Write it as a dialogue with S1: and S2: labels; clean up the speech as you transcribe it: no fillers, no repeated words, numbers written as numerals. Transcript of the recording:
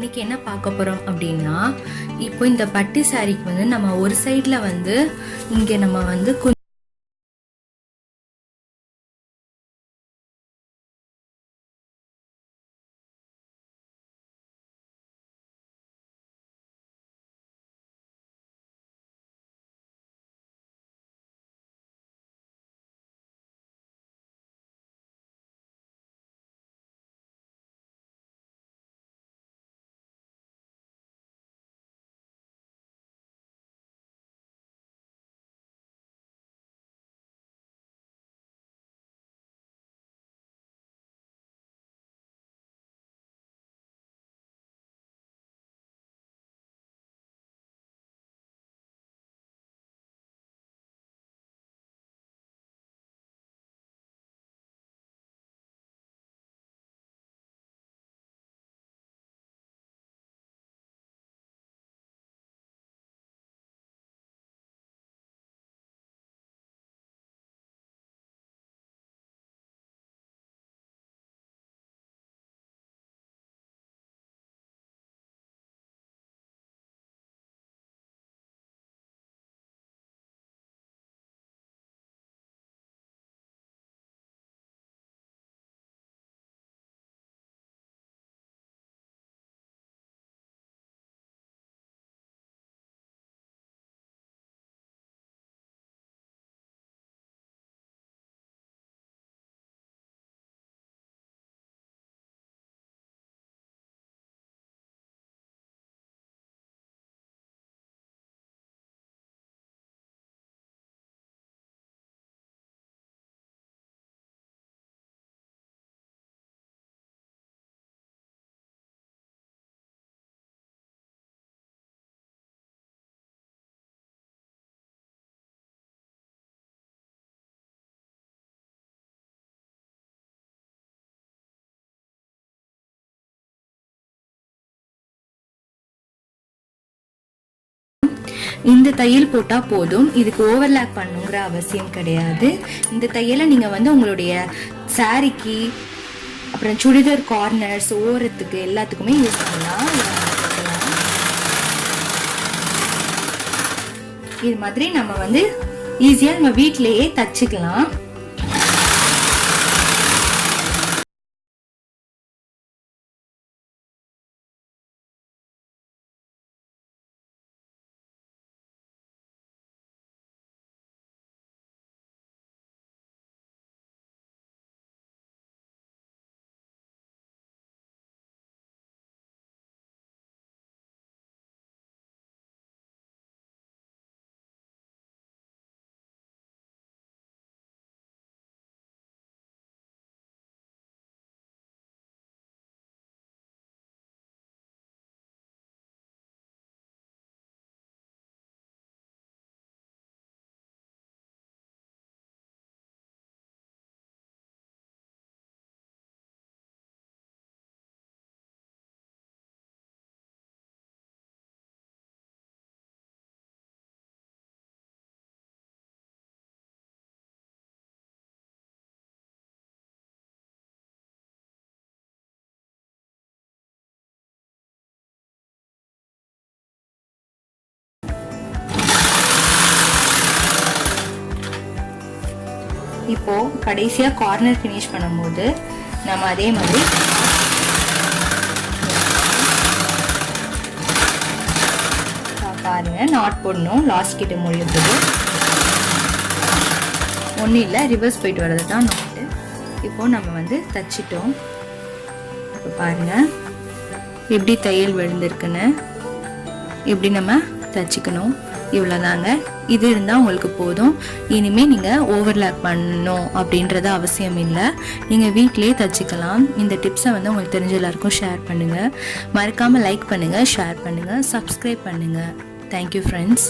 S1: இன்னைக்கு என்ன பார்க்க போறோம் அப்படின்னா, இப்போ இந்த பட்டு சாரிக்கு வந்து நம்ம ஒரு சைடுல வந்து இங்க நம்ம வந்து இந்த தையல் போட்டா போதும். இதுக்கு ஓவர்லாக் பண்ணுங்கிற அவசியம் கிடையாது. இந்த தையலை நீங்க வந்து உங்களுடைய சாரிக்கு, அப்புறம் சுடிதார் கார்னர்ஸ், ஓரத்துக்கு எல்லாத்துக்குமே யூஸ் பண்ணலாம். இது மாதிரி நம்ம வந்து ஈஸியா நம்ம வீட்டிலேயே தச்சுக்கலாம். இப்போ கடைசியா கார்னர் ஃபினிஷ் பண்ணும்போது நம்ம அதே மாதிரி பாருங்க, நாட் போடணும். லாஸ்ட் கிட்ட முடியுது ஒன்றும் இல்லை, ரிவர்ஸ் போயிட்டு வர்றது தான் நாட்டு. இப்போ நம்ம வந்து தச்சிட்டோம். இப்போ பாருங்க எப்படி தையல் விழுந்திருக்குன்னு. இப்படி நம்ம தச்சுக்கணும். இவ்வளோதாங்க. இது இருந்தால் உங்களுக்கு போதும். இனிமேல் நீங்கள் ஓவர்லாக் பண்ணணும் அப்படின்றது அவசியம் இல்லை. நீங்கள் வீட்டிலேயே தச்சுக்கலாம். இந்த டிப்ஸை வந்து உங்களுக்கு தெரிஞ்ச எல்லாருக்கும் ஷேர் பண்ணுங்கள். மறக்காமல் லைக் பண்ணுங்கள், ஷேர் பண்ணுங்கள், சப்ஸ்கிரைப் பண்ணுங்கள். Thank you friends.